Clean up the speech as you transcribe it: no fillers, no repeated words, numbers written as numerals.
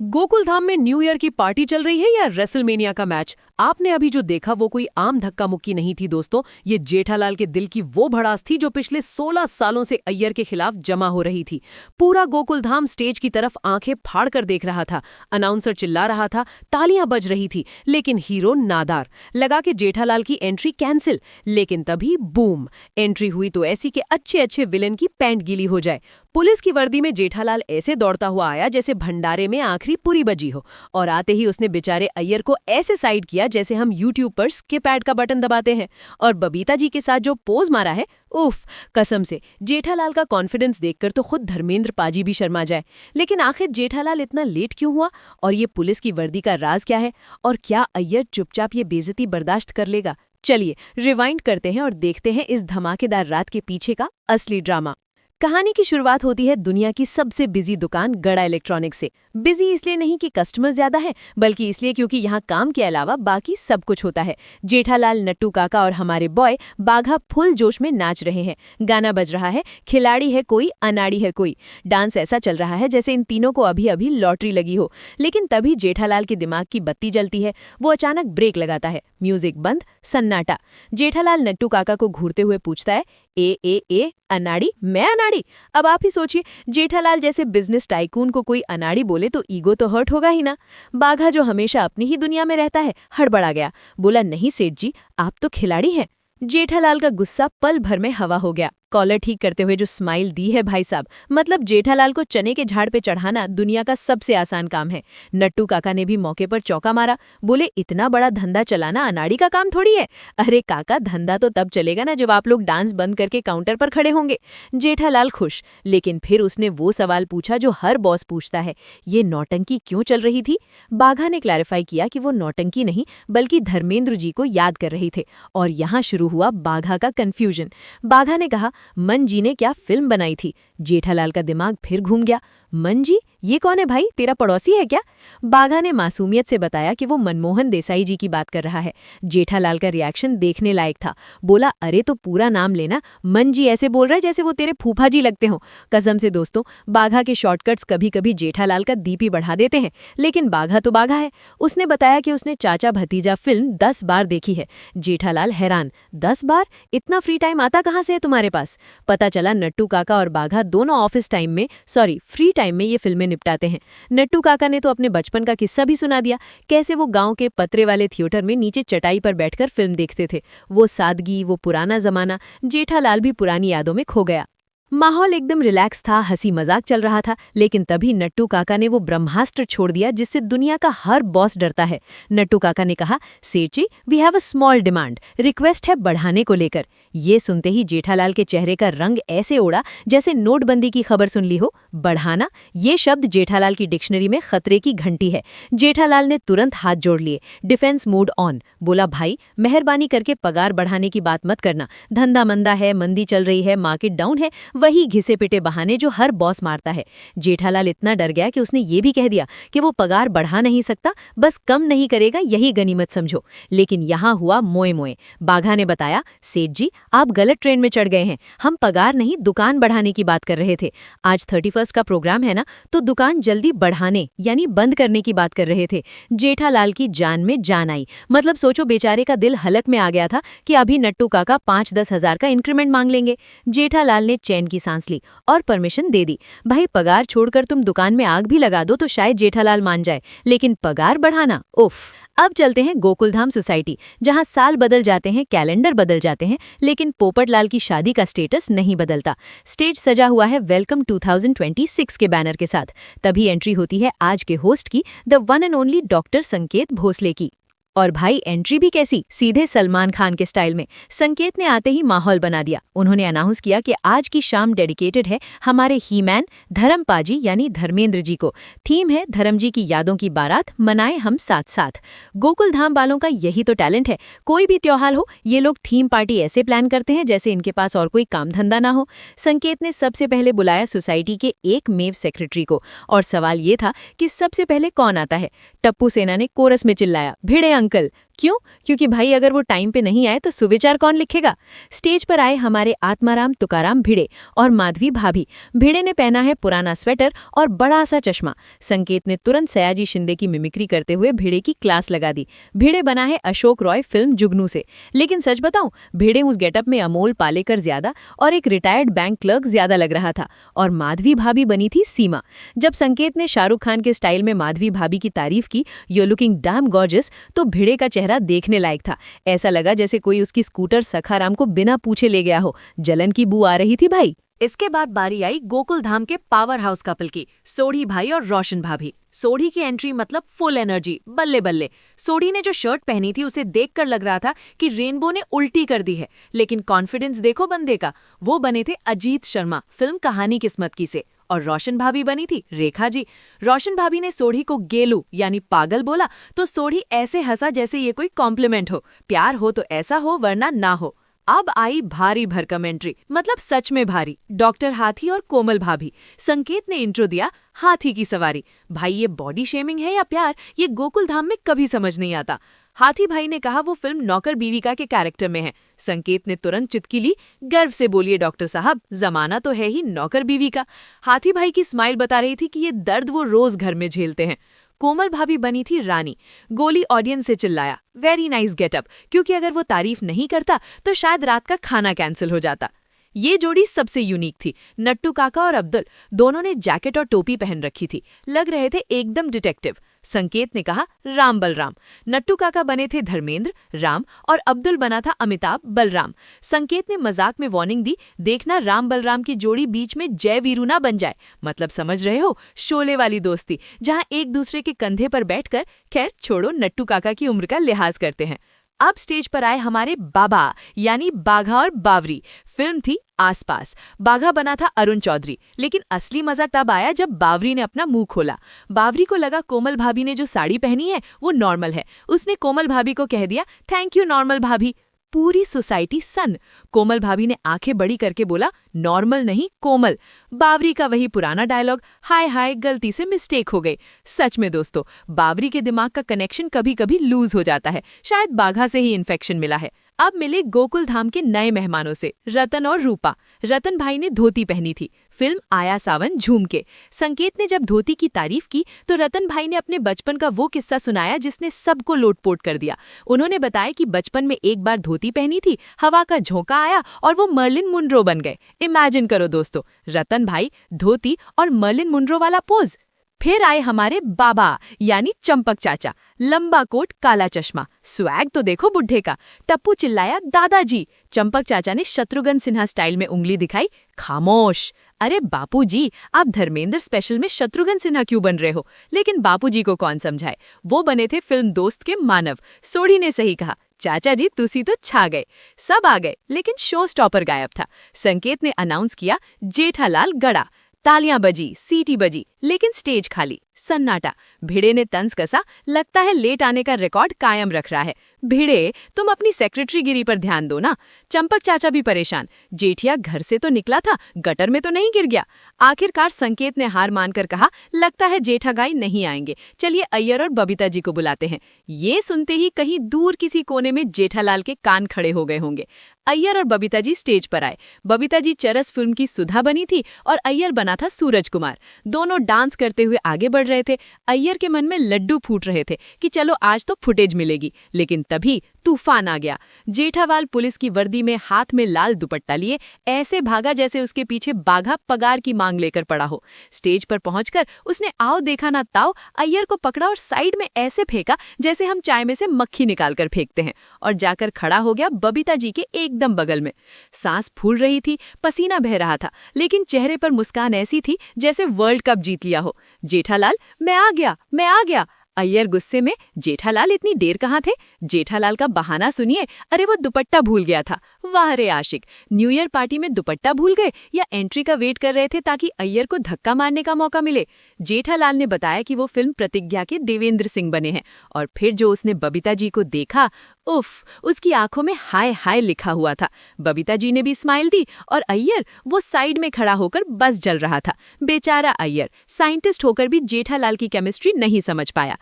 गोकुलधाम में new year की party चल रही है या रेसलमेनिया का मैच? आपने अभी जो देखा वो कोई आम धक्का मुक्की नहीं थी दोस्तों। ये जेठालाल के दिल की वो भड़ास थी जो पिछले 16 सालों से अय्यर के खिलाफ जमा हो रही थी। पूरा गोकुलधाम स्टेज की तरफ आंखें फाड़ कर देख रहा था। अनाउंसर चिल्ला रहा था, तालियां बज रही थी, लेकिन हीरो नादार। लगा के जेठालाल की एंट्री कैंसिल। लेकिन तभी बूम, एंट्री हुई तो ऐसी के अच्छे अच्छे विलेन की पैंट गीली हो जाए। पुलिस की वर्दी में जेठालाल ऐसे दौड़ता हुआ आया जैसे भंडारे में आखिरी पूरी बजी हो, और आते ही उसने बेचारे अय्यर को ऐसे साइड किया जैसे हम यूट्यूब पर स्किप ऐड का बटन दबाते हैं। और बबीता जी के साथ जो पोज मारा है, उफ, कसम से जेठालाल का कॉन्फिडेंस देखकर तो खुद धर्मेंद्र पाजी भी शर्मा जाए। लेकिन आखिर जेठालाल इतना लेट क्यों हुआ, और ये पुलिस की वर्दी का राज क्या है, और क्या अय्यर चुपचाप ये बेइज्जती बर्दाश्त कर लेगा? चलिए रिवाइंड करते हैं और देखते हैं इस धमाकेदार रात के पीछे का असली ड्रामा। कहानी की शुरुआत होती है दुनिया की सबसे बिजी दुकान गड़ा इलेक्ट्रॉनिक्स से। बिजी इसलिए नहीं कि कस्टमर ज्यादा है, बल्कि इसलिए क्योंकि यहाँ काम के अलावा बाकी सब कुछ होता है। जेठालाल, नट्टू काका और हमारे बॉय बाघा फुल जोश में नाच रहे हैं। गाना बज रहा है, खिलाड़ी है कोई, अनाड़ी है कोई। डांस ऐसा चल रहा है जैसे इन तीनों को अभी अभी लॉटरी लगी हो। लेकिन तभी जेठालाल के दिमाग की बत्ती जलती है। वो अचानक ब्रेक लगाता है। म्यूजिक बंद, सन्नाटा। जेठालाल नट्टू काका को घूरते हुए पूछता है, ए अनाड़ी? मैं अनाड़ी? अब आप ही सोचिए, जेठालाल जैसे बिजनेस टाइकून को कोई अनाड़ी बोले तो ईगो तो हर्ट होगा ही ना। बाघा जो हमेशा अपनी ही दुनिया में रहता है, हड़बड़ा गया। बोला, नहीं सेठ जी, आप तो खिलाड़ी हैं। जेठालाल का गुस्सा पल भर में हवा हो गया। कॉलर ठीक करते हुए जो स्माइल दी है भाई साहब, मतलब जेठालाल को चने के झाड़ पे चढ़ाना दुनिया का सबसे आसान काम है। नट्टू काका ने भी मौके पर चौका मारा। बोले, इतना बड़ा धंधा चलाना अनाड़ी का काम थोड़ी है। अरे काका, धंधा तो तब चलेगा ना जब आप लोग डांस बंद करके काउंटर पर खड़े होंगे। जेठालाल खुश, लेकिन फिर उसने वो सवाल पूछा जो हर बॉस पूछता है, ये नौटंकी क्यों चल रही थी? बाघा ने क्लैरिफाई किया कि वो नौटंकी नहीं, बल्कि धर्मेंद्र जी को याद कर रही थे। और यहाँ शुरू हुआ बाघा का कंफ्यूजन। बाघा ने कहा, मन जी ने क्या फिल्म बनाई थी? जेठालाल का दिमाग फिर घूम गया। मन जी? ये कौन है भाई, तेरा पड़ोसी है क्या? बाघा ने मासूमियत से बताया कि वो मनमोहन देसाई जी की बात कर रहा है। जेठालाल का रिएक्शन देखने लायक था। बोला, अरे तो पूरा नाम लेना, मन जी ऐसे बोल रहा है जैसे वो तेरे फूफा जी लगते हो। कसम से दोस्तों, बाघा के शॉर्टकट्स कभी कभी जेठालाल का दीपी बढ़ा देते हैं। लेकिन बाघा तो बाघा है। उसने बताया कि उसने चाचा भतीजा फिल्म 10 बार देखी है। जेठालाल हैरान, 10 बार? इतना फ्री टाइम आता कहाँ से है तुम्हारे पास? पता चला नट्टू काका और बाघा दोनों ऑफिस टाइम में, सॉरी फ्री टाइम में ये फिल्में निपटाते हैं। नट्टू काका ने तो अपने बचपन का किस्सा भी सुना दिया, कैसे वो गांव के पतरे वाले थिएटर में नीचे चटाई पर बैठकर फिल्म देखते थे। वो सादगी, वो पुराना जमाना। जेठालाल भी पुरानी यादों में खो गया। माहौल एकदम रिलैक्स था, हंसी मजाक चल रहा था। लेकिन तभी नट्टू काका ने वो ब्रह्मास्त्र छोड़ दिया जिससे दुनिया का हर बॉस डरता है। नट्टू काका ने कहा, Seth ji, we have a small demand, request है बढ़ाने को लेकर। ये सुनते ही जेठालाल के चेहरे का रंग ऐसे उड़ा जैसे नोटबंदी की खबर सुन ली हो। बढ़ाना, ये शब्द जेठालाल की डिक्शनरी में खतरे की घंटी है। जेठालाल ने तुरंत हाथ जोड़ लिए, डिफेंस मोड ऑन। बोला, भाई मेहरबानी करके पगार बढ़ाने की बात मत करना। धंधा मंदा है, मंदी चल रही है, मार्केट डाउन है, वही घिसे पिटे बहाने जो हर बॉस मारता है। जेठालाल इतना डर गया कि उसने ये भी कह दिया कि वो पगार बढ़ा नहीं सकता, बस कम नहीं करेगा, यही गनीमत समझो। लेकिन यहाँ हुआ मोए मोए। बाघा ने बताया, सेठ जी, आप गलत ट्रेन में चढ़ गए हैं। हम पगार नहीं, दुकान बढ़ाने की बात कर रहे थे। आज 31 का प्रोग्राम है ना, तो दुकान जल्दी बढ़ाने यानी बंद करने की बात कर रहे थे। जेठालाल की जान में जान आई। मतलब सोचो, बेचारे का दिल हलक में आ गया था कि अभी नट्टू काका 5-10 हजार का इंक्रीमेंट मांग लेंगे। जेठालाल ने चैन की सांस ली और परमिशन दे दी। भाई पगार छोड़कर तुम दुकान में आग भी लगा दो तो शायद जेठालाल मान जाए, लेकिन पगार बढ़ाना, उफ। अब चलते हैं गोकुलधाम सोसाइटी, जहां साल बदल जाते हैं, कैलेंडर बदल जाते हैं, लेकिन पोपटलाल की शादी का स्टेटस नहीं बदलता। स्टेज सजा हुआ है वेलकम 2026 के बैनर के साथ। तभी एंट्री होती है आज के होस्ट की, the one and only doctor संकेत भोसले की। और भाई एंट्री भी कैसी, सीधे सलमान खान के स्टाइल में। संकेत ने आते ही माहौल बना दिया। उन्होंने अनाउंस किया कि आज की शाम डेडिकेटेड है हमारे ही मैन धर्म पाजी यानी धर्मेंद्र जी को। थीम है धर्म जी की यादों की बारात, मनाएं हम साथ साथ। गोकुलधाम वालों का यही तो टैलेंट है। कोई भी त्योहार हो, ये लोग थीम पार्टी ऐसे प्लान करते हैं जैसे इनके पास और कोई काम धंधा ना हो। संकेत ने सबसे पहले बुलाया सोसाइटी के एक मेव सेक्रेटरी को, और सवाल ये था कि सबसे पहले कौन आता है। टप्पू सेना ने कोरस में चिल्लाया, भिड़े अंकल। क्यों? क्योंकि भाई अगर वो टाइम पे नहीं आए तो सुविचार कौन लिखेगा? स्टेज पर आए हमारे आत्माराम तुकाराम भिड़े और माधवी भाभी। भिड़े ने पहना है पुराना स्वेटर और बड़ा सा चश्मा। संकेत ने तुरंत सयाजी शिंदे की मिमिक्री करते हुए भिड़े की क्लास लगा दी। भिड़े बना है अशोक रॉय फिल्म जुगनू से। लेकिन सच बताऊं, भिड़े उस गेटअप में अमोल पालेकर ज्यादा और एक रिटायर्ड बैंक क्लर्क ज्यादा लग रहा था। और माधवी भाभी बनी थी सीमा। जब संकेत ने शाहरुख खान के स्टाइल में माधवी भाभी की तारीफ की, यू लुकिंग डैम गॉर्जियस, तो भिड़े का चेहरा देखने लायक था। ऐसा लगा जैसे कोई उसकी स्कूटर सखाराम को बिना पूछे ले गया हो। जलन की बू आ रही थी भाई। इसके बाद बारी आई गोकुल धाम के पावर हाउस कपल की, सोढ़ी भाई और रोशन भाभी। सोढ़ी की एंट्री मतलब फुल एनर्जी, बल्ले बल्ले। सोढ़ी ने जो शर्ट पहनी थी उसे देखकर लग रहा था कि रेनबो ने उल्टी कर दी है, लेकिन कॉन्फिडेंस देखो बंदे का। वो बने थे अजीत शर्मा फिल्म कहानी किस्मत की से। और रोशन भाभी बनी थी रेखा जी। रोशन भाभी ने सोढ़ी को गेलू यानी पागल बोला तो सोढ़ी ऐसे हंसा जैसे ये कोई कॉम्प्लीमेंट हो। प्यार हो तो ऐसा हो, वरना ना हो। अब आई भारी भरकम एंट्री, मतलब सच में भारी। डॉक्टर हाथी और कोमल भाभी। संकेत ने इंट्रो दिया, हाथी की सवारी। भाई ये बॉडी शेमिंग है या प्यार, ये गोकुल धाम में कभी समझ नहीं आता। हाथी भाई ने कहा वो फिल्म नौकर बीविका के कैरेक्टर में है। संकेत ने तुरंत चुटकी ली, गर्व से बोलिए डॉक्टर साहब, जमाना तो है ही नौकर बीवी का। हाथी भाई की स्माइल बता रही थी कि ये दर्द वो रोज घर में झेलते हैं। कोमल भाभी बनी थी रानी। गोली ऑडियंस से चिल्लाया, वेरी नाइस गेटअप, क्योंकि अगर वो तारीफ नहीं करता तो शायद रात का खाना कैंसिल हो जाता। ये जोड़ी सबसे यूनिक थी। नट्टू काका और अब्दुल दोनों ने जैकेट और टोपी पहन रखी थी, लग रहे थे एकदम डिटेक्टिव। संकेत ने कहा राम बलराम। नट्टू काका बने थे धर्मेंद्र राम और अब्दुल बना था अमिताभ बलराम। संकेत ने मजाक में वार्निंग दी, देखना राम बलराम की जोड़ी बीच में जय वीरू ना बन जाए। मतलब समझ रहे हो, शोले वाली दोस्ती, जहां एक दूसरे के कंधे पर बैठकर, खैर छोड़ो नट्टू काका की उम्र का लिहाज करते हैं। अब स्टेज पर आए हमारे बाबा यानी बाघा और बावरी। फिल्म थी आसपास। बाघा बना था अरुण चौधरी, लेकिन असली मजा तब आया जब बावरी ने अपना मुंह खोला। बावरी को लगा कोमल भाभी ने जो साड़ी पहनी है वो नॉर्मल है। उसने कोमल भाभी को कह दिया, थैंक यू नॉर्मल भाभी। पूरी सोसाइटी सन। कोमल भाभी ने आंखें बड़ी करके बोला, नॉर्मल नहीं कोमल। बावरी का वही पुराना डायलॉग, हाय हाय गलती से मिस्टेक हो गई। सच में दोस्तों, बावरी के दिमाग का कनेक्शन कभी कभी लूज हो जाता है। शायद बाघा से ही इन्फेक्शन मिला है। अब मिले गोकुल धाम के नए मेहमानों से, रतन और रूपा। रतन भाई ने धोती पहनी थी। फिल्म आया सावन झूम के। संकेत ने जब धोती की तारीफ की तो रतन भाई ने अपने बचपन का वो किस्सा सुनाया जिसने सबको लोटपोट कर दिया। उन्होंने बताया कि बचपन में एक बार धोती पहनी थी, हवा का झोंका आया और वो मर्लिन मुनरो बन गए। इमेजिन करो दोस्तों, रतन भाई, धोती और मर्लिन मुनरो वाला पोज। फिर आए हमारे बाबा यानी चंपक चाचा। लंबा कोट, काला चश्मा, स्वैग तो देखो बुढ़े का। टप्पू चिल्लाया, दादाजी। चंपक चाचा ने शत्रुघ्न सिन्हा स्टाइल में उंगली दिखाई, खामोश। अरे बापूजी, आप धर्मेंद्र स्पेशल में शत्रुघ्न सिन्हा क्यों बन रहे हो? लेकिन बापूजी को कौन समझाए, वो बने थे फिल्म दोस्त के मानव। सोढ़ी ने सही कहा, चाचा जी तुसी तो छा गए। सब आ गए, लेकिन शो स्टॉपर गायब था। संकेत ने अनाउंस किया, जेठालाल गड़ा। तालियां बजी, सीटी बजी, लेकिन स्टेज खाली, सन्नाटा। भिड़े ने तंज कसा, लगता है लेट आने का रिकॉर्ड कायम रख रहा है। भिड़े, तुम अपनी सेक्रेटरी गिरी पर ध्यान दो ना। चंपक चाचा भी परेशान, जेठिया घर से तो निकला था, गटर में तो नहीं गिर गया। आखिरकार संकेत ने हार मानकर कहा, लगता है जेठा गाई नहीं आएंगे, चलिए अय्यर और बबीता जी को बुलाते हैं। ये सुनते ही कहीं दूर किसी कोने में जेठालाल के कान खड़े हो गए होंगे। अय्यर और बबीता जी स्टेज पर आए। बबीता जी चरस फिल्म की सुधा बनी थी और अय्यर बना था सूरज कुमार। दोनों डांस करते हुए आगे बढ़ रहे थे। अय्यर के मन में लड्डू फूट रहे थे कि चलो आज तो फुटेज मिलेगी, लेकिन तभी तूफान आ गया। जेठावाल पुलिस की वर्दी में, हाथ में लाल दुपट्टा लिए ऐसे भागा जैसे उसके पीछे बाघा पगार की मांग लेकर पड़ा हो। स्टेज पर पहुंचकर उसने आओ देखा ना ताओ अय्यर को पकड़ा और साइड में ऐसे फेंका जैसे हम चाय में से मक्खी निकालकर फेंकते हैं, और जाकर खड़ा हो गया बबीता जी के एकदम बगल में। सांस फूल रही थी, पसीना बह रहा था, लेकिन चेहरे पर मुस्कान ऐसी थी जैसे वर्ल्ड कप जीत लिया हो। जेठालाल, मैं आ गया, मैं आ गया। अय्यर गुस्से में, जेठालाल इतनी देर कहाँ थे? जेठालाल का बहाना सुनिए, अरे वो दुपट्टा भूल गया था। वाह रे आशिक, न्यू ईयर पार्टी में दुपट्टा भूल गए या एंट्री का वेट कर रहे थे ताकि अय्यर को धक्का मारने का मौका मिले? जेठालाल ने बताया कि वो फिल्म प्रतिज्ञा के देवेंद्र सिंह बने हैं, और फिर जो उसने बबीता जी को देखा, उफ, उसकी आंखों में हाय हाय लिखा हुआ था। बबीता जी ने भी स्माइल दी और अय्यर वो साइड में खड़ा होकर बस जल रहा था। बेचारा अय्यर, साइंटिस्ट होकर भी जेठालाल की केमिस्ट्री नहीं समझ पाया।